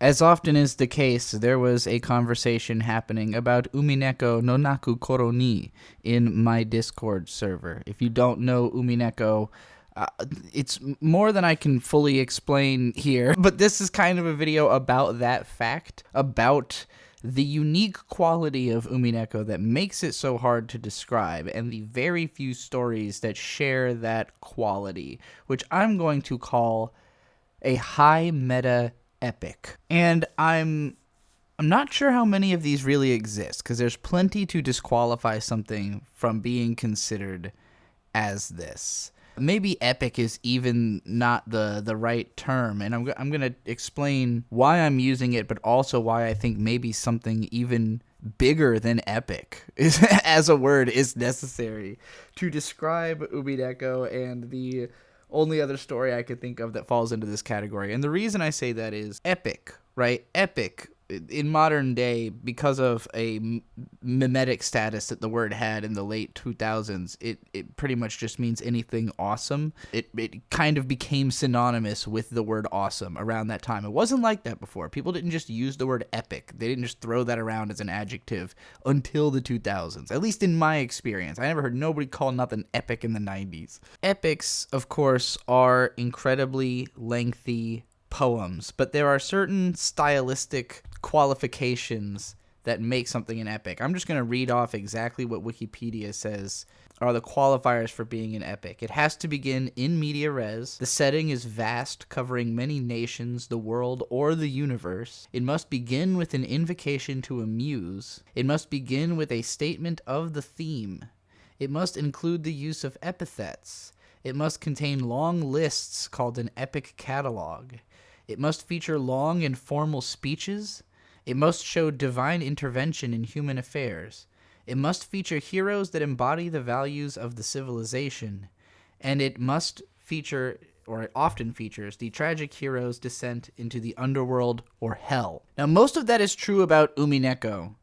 As often is the case, there was a conversation happening about Umineko no Naku Koro ni in my Discord server. If you don't know Umineko, it's more than I can fully explain here, but this is kind of a video about that fact, about the unique quality of Umineko that makes it so hard to describe, and the very few stories that share that quality, which I'm going to call a high meta epic. And I'm not sure how many of these really exist, because there's plenty to disqualify something from being considered as this. Maybe epic is even not the right term, and I'm going to explain why I'm using it, but also why I think maybe something even bigger than epic is, as a word is necessary to describe Umineko and the only other story I could think of that falls into this category. And the reason I say that is epic, right? Epic in modern day, because of a mimetic status that the word had in the late 2000s, it pretty much just means anything awesome. It kind of became synonymous with the word awesome around that time. It wasn't like that before. People didn't just use the word epic. They didn't just throw that around as an adjective until the 2000s, at least in my experience. I never heard nobody call nothing epic in the 90s. Epics, of course, are incredibly lengthy poems, but there are certain stylistic qualifications that make something an epic. I'm just going to read off exactly what Wikipedia says are the qualifiers for being an epic. It has to begin in media res. The setting is vast, covering many nations, the world, or the universe. It must begin with an invocation to a muse. It must begin with a statement of the theme. It must include the use of epithets. It must contain long lists called an epic catalog. It must feature long and formal speeches. It must show divine intervention in human affairs. It must feature heroes that embody the values of the civilization. And it must feature, or it often features, the tragic hero's descent into the underworld or hell. Now, most of that is true about Umineko.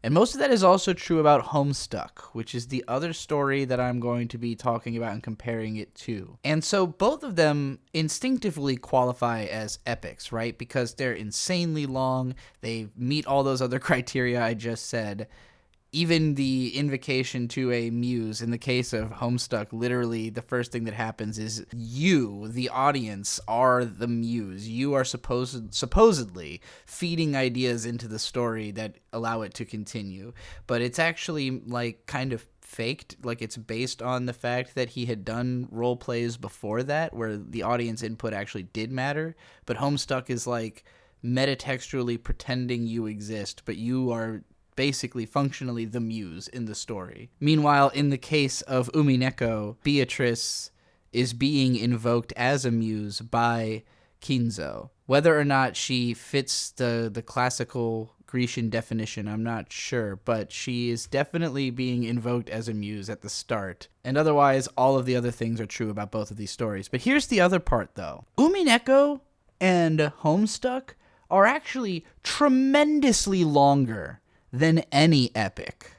And most of that is also true about Homestuck, which is the other story that I'm going to be talking about and comparing it to. And so both of them instinctively qualify as epics, right? Because they're insanely long, they meet all those other criteria I just said. Even the invocation to a muse, in the case of Homestuck, literally the first thing that happens is you, the audience, are the muse. You are supposedly feeding ideas into the story that allow it to continue. But it's actually like kind of faked, like it's based on the fact that he had done role plays before that where the audience input actually did matter. But Homestuck is like metatextually pretending you exist, but you are basically functionally the muse in the story. Meanwhile, in the case of Umineko, Beatrice is being invoked as a muse by Kinzo. Whether or not she fits the classical Grecian definition, I'm not sure, but she is definitely being invoked as a muse at the start. And otherwise, all of the other things are true about both of these stories. But here's the other part, though. Umineko and Homestuck are actually tremendously longer than any epic.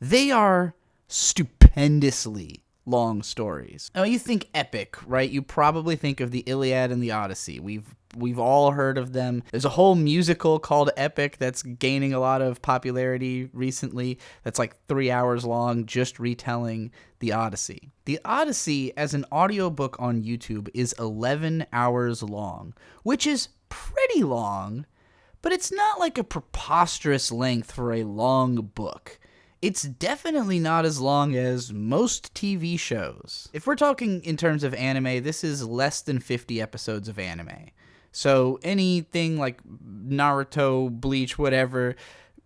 They are stupendously long stories. Now, you think epic, right? You probably think of the Iliad and the Odyssey. We've all heard of them. There's a whole musical called Epic that's gaining a lot of popularity recently. That's like 3 hours long, just retelling the Odyssey. The Odyssey, as an audiobook on YouTube, is 11 hours long, which is pretty long. But it's not like a preposterous length for a long book. It's definitely not as long as most TV shows. If we're talking in terms of anime, this is less than 50 episodes of anime. So anything like Naruto, Bleach, whatever,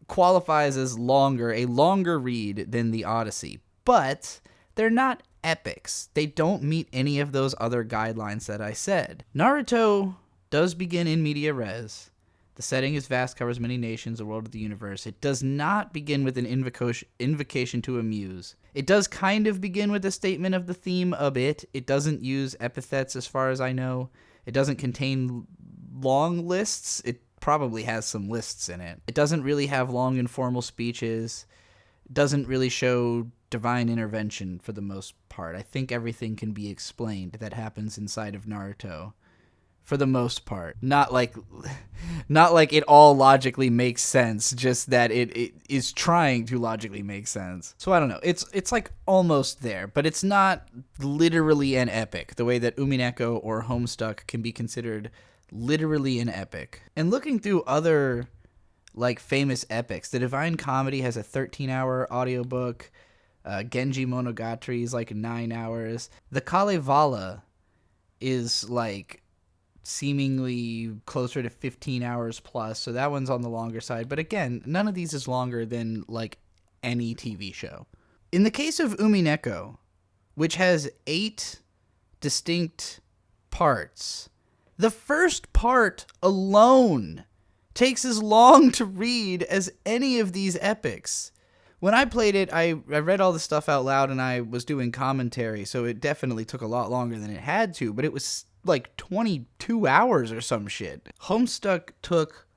qualifies as a longer read than the Odyssey. But they're not epics. They don't meet any of those other guidelines that I said. Naruto does begin in media res. The setting is vast, covers many nations, the world of the universe. It does not begin with an invocation to a muse. It does kind of begin with a statement of the theme a bit. It doesn't use epithets as far as I know. It doesn't contain long lists. It probably has some lists in it. It doesn't really have long informal speeches. It doesn't really show divine intervention for the most part. I think everything can be explained that happens inside of Naruto for the most part. Not like it all logically makes sense, just that it is trying to logically make sense. So I don't know. It's like almost there, but it's not literally an epic the way that Umineko or Homestuck can be considered literally an epic. And looking through other like famous epics, the Divine Comedy has a 13-hour audiobook. Genji Monogatari is like 9 hours. The Kalevala is like seemingly closer to 15 hours plus, so that one's on the longer side. But again, none of these is longer than like any TV show. In the case of Umineko, which has 8 distinct parts, the first part alone takes as long to read as any of these epics. When I played it, I read all the stuff out loud and I was doing commentary, so it definitely took a lot longer than it had to, but it was like 22 hours or some shit. Homestuck took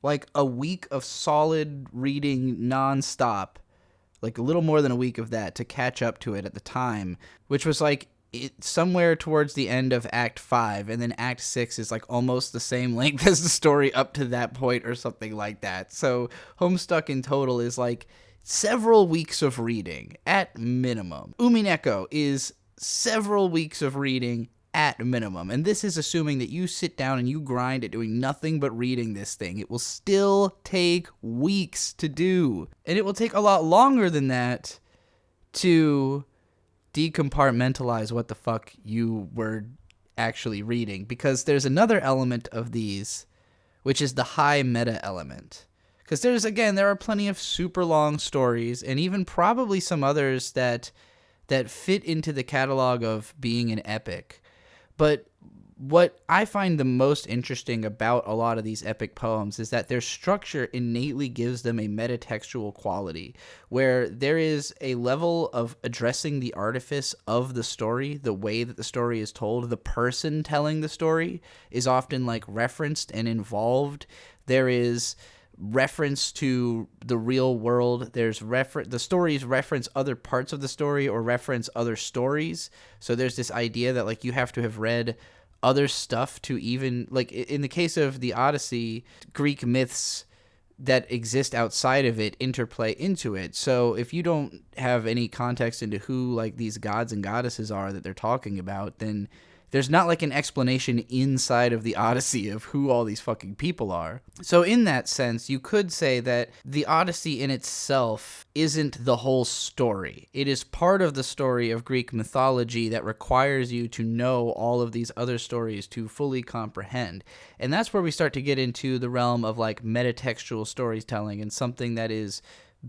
like a week of solid reading nonstop, like a little more than a week of that to catch up to it at the time, which was like somewhere towards the end of Act 5, and then Act 6 is like almost the same length as the story up to that point or something like that. So Homestuck in total is like several weeks of reading at minimum. Umineko is several weeks of reading at minimum, and this is assuming that you sit down and you grind at doing nothing but reading this thing. It will still take weeks to do, and it will take a lot longer than that to decompartmentalize what the fuck you were actually reading, because there's another element of these, which is the high meta element. Because there are plenty of super long stories, and even probably some others that fit into the catalog of being an epic. But what I find the most interesting about a lot of these epic poems is that their structure innately gives them a metatextual quality, where there is a level of addressing the artifice of the story, the way that the story is told. The person telling the story is often like referenced and involved. There is reference to the real world. There's the stories reference other parts of the story or reference other stories. So there's this idea that like you have to have read other stuff to even, like in the case of the Odyssey, Greek myths that exist outside of it interplay into it. So if you don't have any context into who like these gods and goddesses are that they're talking about, then there's not like an explanation inside of the Odyssey of who all these fucking people are. So in that sense, you could say that the Odyssey in itself isn't the whole story. It is part of the story of Greek mythology that requires you to know all of these other stories to fully comprehend. And that's where we start to get into the realm of like metatextual storytelling and something that is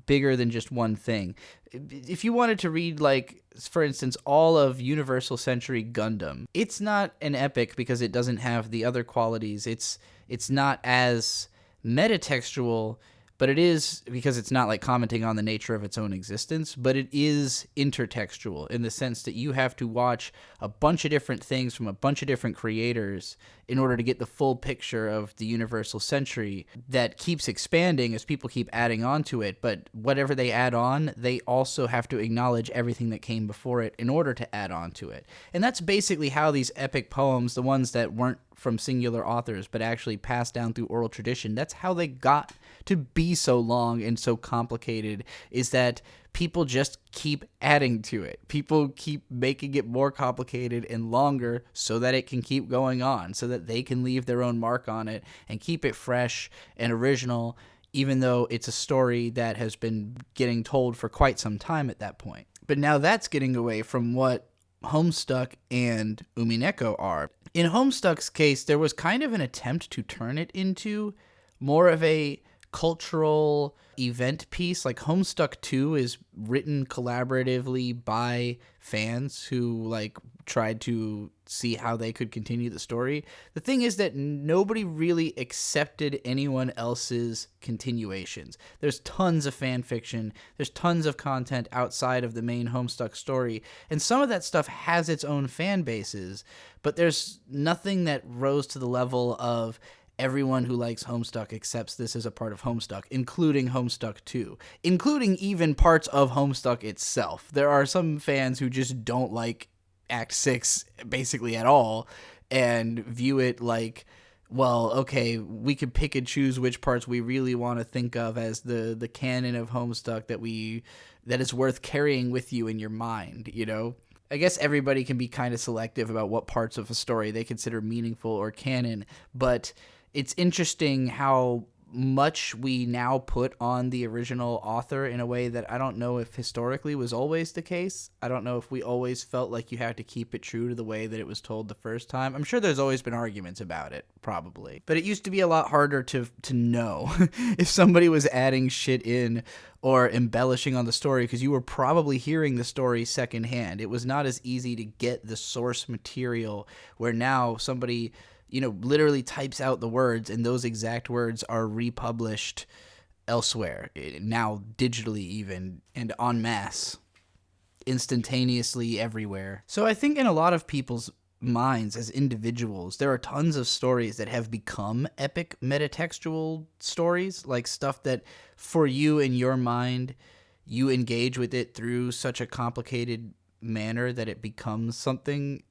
bigger than just one thing. If you wanted to read, like, for instance, all of Universal Century Gundam, it's not an epic because it doesn't have the other qualities. It's not as metatextual, but it is because it's not like commenting on the nature of its own existence, but it is intertextual in the sense that you have to watch a bunch of different things from a bunch of different creators in order to get the full picture of the Universal Century that keeps expanding as people keep adding on to it. But whatever they add on, they also have to acknowledge everything that came before it in order to add on to it. And that's basically how these epic poems, the ones that weren't from singular authors but actually passed down through oral tradition, that's how they got to be so long and so complicated, is that people just keep adding to it. People keep making it more complicated and longer so that it can keep going on, so that they can leave their own mark on it and keep it fresh and original, even though it's a story that has been getting told for quite some time at that point. But now that's getting away from what Homestuck and Umineko are. In Homestuck's case, there was kind of an attempt to turn it into more of a cultural event piece. Like Homestuck 2 is written collaboratively by fans who like tried to see how they could continue the story. The thing is that nobody really accepted anyone else's continuations. There's tons of fan fiction, there's tons of content outside of the main Homestuck story, and some of that stuff has its own fan bases, but there's nothing that rose to the level of everyone who likes Homestuck accepts this as a part of Homestuck, including Homestuck 2, including even parts of Homestuck itself. There are some fans who just don't like Act 6 basically at all, and view it like, well, okay, we can pick and choose which parts we really want to think of as the canon of Homestuck that is worth carrying with you in your mind, you know? I guess everybody can be kind of selective about what parts of a story they consider meaningful or canon, but it's interesting how much we now put on the original author in a way that I don't know if historically was always the case. I don't know if we always felt like you had to keep it true to the way that it was told the first time. I'm sure there's always been arguments about it, probably. But it used to be a lot harder to know if somebody was adding shit in or embellishing on the story, because you were probably hearing the story secondhand. It was not as easy to get the source material, where now somebody, literally types out the words, and those exact words are republished elsewhere, now digitally even, and en masse, instantaneously everywhere. So I think in a lot of people's minds as individuals, there are tons of stories that have become epic metatextual stories, like stuff that for you in your mind, you engage with it through such a complicated manner that it becomes something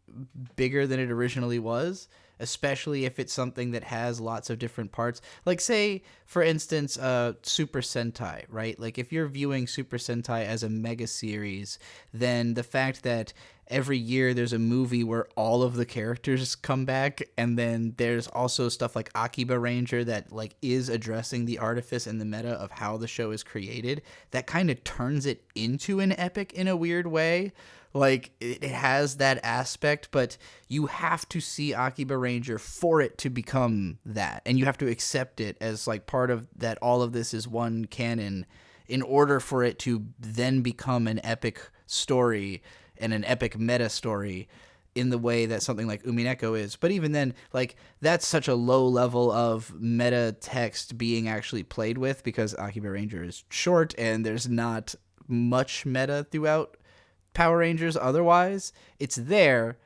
bigger than it originally was, especially if it's something that has lots of different parts. Like, say, for instance, Super Sentai, right? Like, if you're viewing Super Sentai as a mega series, then the fact that every year there's a movie where all of the characters come back, and then there's also stuff like Akiba Ranger that, like, is addressing the artifice and the meta of how the show is created, that kind of turns it into an epic in a weird way. Like, it has that aspect, but you have to see Akiba Ranger for it to become that. And you have to accept it as, like, part of that all of this is one canon in order for it to then become an epic story and an epic meta story in the way that something like Umineko is. But even then, like, that's such a low level of meta text being actually played with, because Akiba Ranger is short and there's not much meta throughout Power Rangers otherwise. It's there,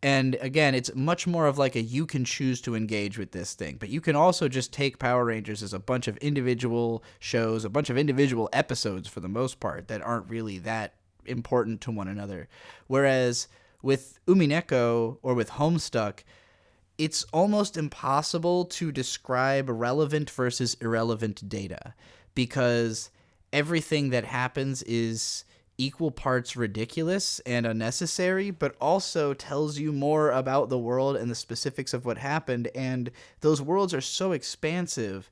and again, it's much more of like a you can choose to engage with this thing, but you can also just take Power Rangers as a bunch of individual shows, a bunch of individual episodes for the most part that aren't really that important to one another. Whereas with Umineko or with Homestuck, it's almost impossible to describe relevant versus irrelevant data, because everything that happens is equal parts ridiculous and unnecessary, but also tells you more about the world and the specifics of what happened. And those worlds are so expansive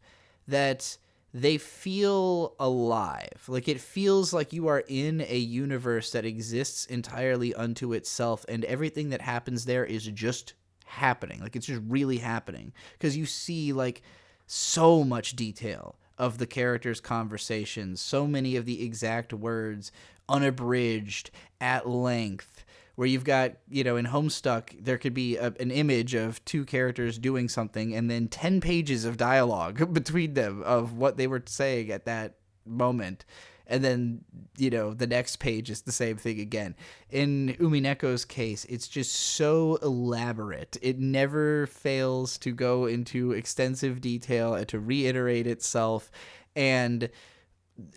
that they feel alive. Like, it feels like you are in a universe that exists entirely unto itself, and everything that happens there is just happening. Like, it's just really happening, because you see, like, so much detail of the characters' conversations, so many of the exact words, unabridged, at length, where you've got, in Homestuck, there could be an image of two characters doing something and then 10 pages of dialogue between them of what they were saying at that moment. And then, the next page is the same thing again. In Umineko's case, it's just so elaborate. It never fails to go into extensive detail and to reiterate itself. And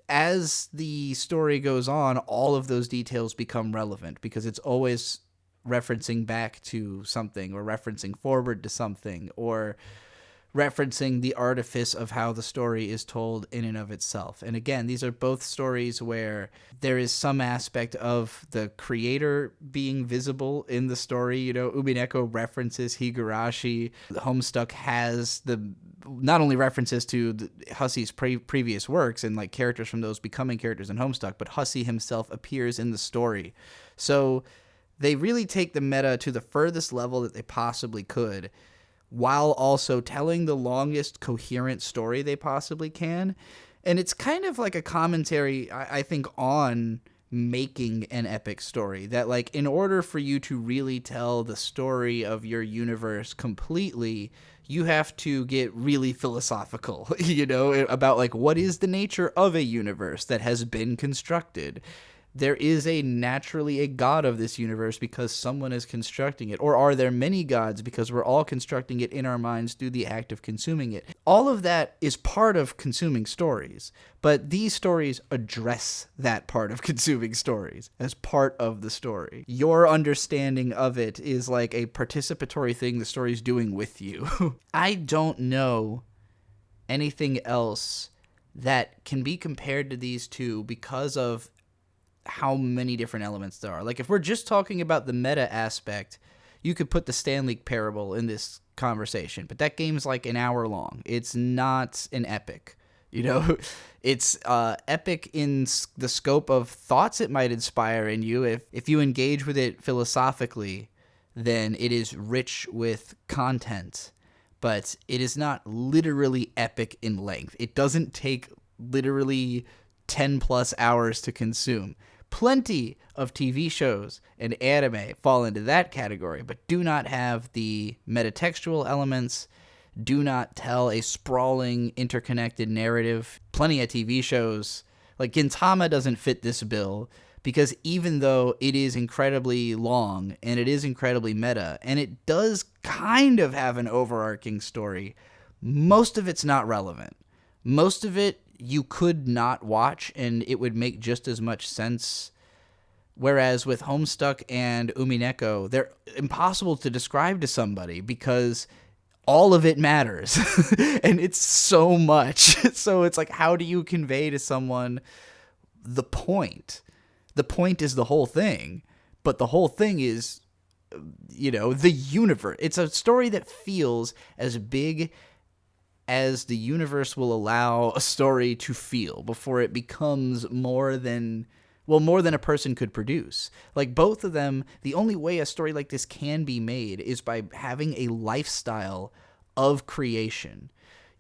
as the story goes on, all of those details become relevant, because it's always referencing back to something, or referencing forward to something, or referencing the artifice of how the story is told in and of itself. And again, these are both stories where there is some aspect of the creator being visible in the story. Umineko references Higurashi. Homestuck has not only references to Hussey's previous works and like characters from those becoming characters in Homestuck, but Hussey himself appears in the story. So they really take the meta to the furthest level that they possibly could, while also telling the longest coherent story they possibly can. And it's kind of like a commentary, I think, on making an epic story, that, like, in order for you to really tell the story of your universe completely, you have to get really philosophical, about, like, what is the nature of a universe that has been constructed. there is naturally a god of this universe because someone is constructing it? Or are there many gods because we're all constructing it in our minds through the act of consuming it? All of that is part of consuming stories, but these stories address that part of consuming stories as part of the story. Your understanding of it is like a participatory thing the story's doing with you. I don't know anything else that can be compared to these two because of how many different elements there are. Like, if we're just talking about the meta aspect, you could put the Stanley Parable in this conversation, but that game's like an hour long. It's not an epic. You know, it's epic in the scope of thoughts it might inspire in you. If you engage with it philosophically, then it is rich with content, but it is not literally epic in length. It doesn't take literally 10 plus hours to consume. Plenty of TV shows and anime fall into that category, but do not have the metatextual elements, do not tell a sprawling, interconnected narrative. Plenty of TV shows, like Gintama doesn't fit this bill, because even though it is incredibly long and it is incredibly meta, and it does kind of have an overarching story, most of it's not relevant. Most of it you could not watch and it would make just as much sense. Whereas with Homestuck and Umineko, they're impossible to describe to somebody because all of it matters. And it's so much. So it's like, how do you convey to someone the point? The point is the whole thing, but the whole thing is, the universe. It's a story that feels as big as the universe will allow a story to feel before it becomes more than a person could produce. Like, both of them, the only way a story like this can be made is by having a lifestyle of creation.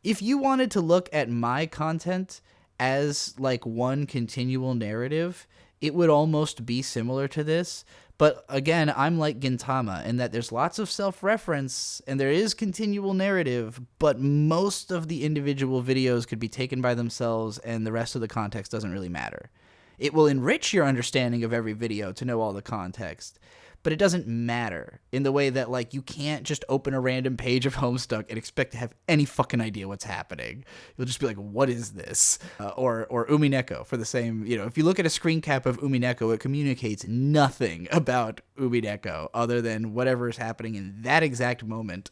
If you wanted to look at my content as like one continual narrative, it would almost be similar to this. But again, I'm like Gintama in that there's lots of self-reference and there is continual narrative, but most of the individual videos could be taken by themselves and the rest of the context doesn't really matter. It will enrich your understanding of every video to know all the context, but it doesn't matter in the way that, like, you can't just open a random page of Homestuck and expect to have any fucking idea what's happening. You'll just be like, what is this? Or Umineko for the same, if you look at a screen cap of Umineko, it communicates nothing about Umineko other than whatever is happening in that exact moment,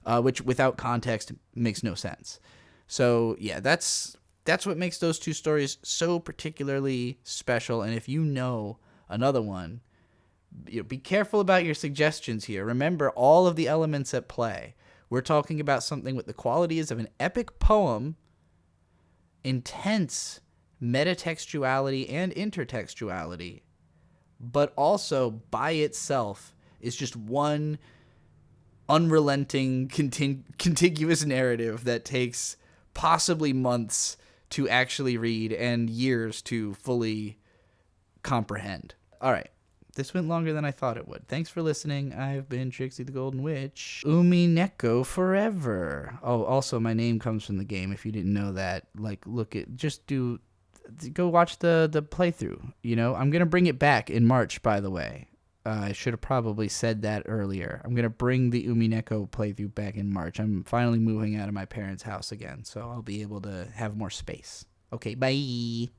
which without context makes no sense. So yeah, that's what makes those two stories so particularly special. And if you know another one, be careful about your suggestions here. Remember all of the elements at play. We're talking about something with the qualities of an epic poem, intense metatextuality and intertextuality, but also by itself is just one unrelenting, contiguous narrative that takes possibly months to actually read and years to fully comprehend. All right. This went longer than I thought it would. Thanks for listening. I've been Trixie the Golden Witch. Umineko forever. Oh, also my name comes from the game. If you didn't know that, go watch the playthrough. I'm going to bring it back in March, by the way. I should have probably said that earlier. I'm going to bring the Umineko playthrough back in March. I'm finally moving out of my parents' house again, so I'll be able to have more space. Okay, bye.